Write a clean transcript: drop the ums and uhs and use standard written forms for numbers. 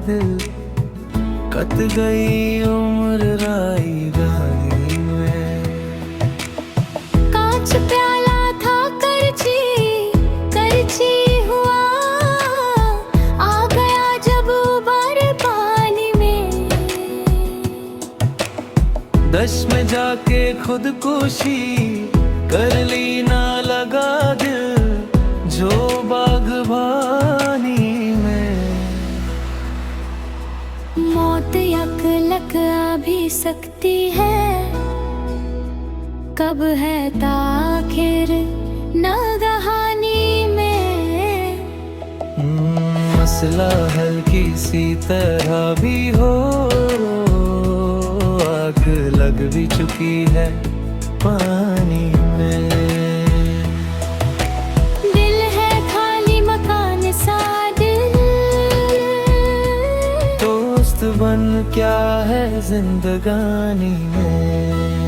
दिल, कट गई उम्र राई राई में। कांच प्याला था करची करची हुआ, आ गया जब उबार पानी में। दश में जाके खुदकुशी कर ली, ना लगा दिल जो बागबानी में। मौत यकलक आ भी सकती है, कब है ताखिर नगहानी में। मसला हल्की सी तरह भी हो, आग लग भी चुकी है पानी में। दिल है खाली मकान सा दिल, दोस्त बन क्या है जिंदगानी में।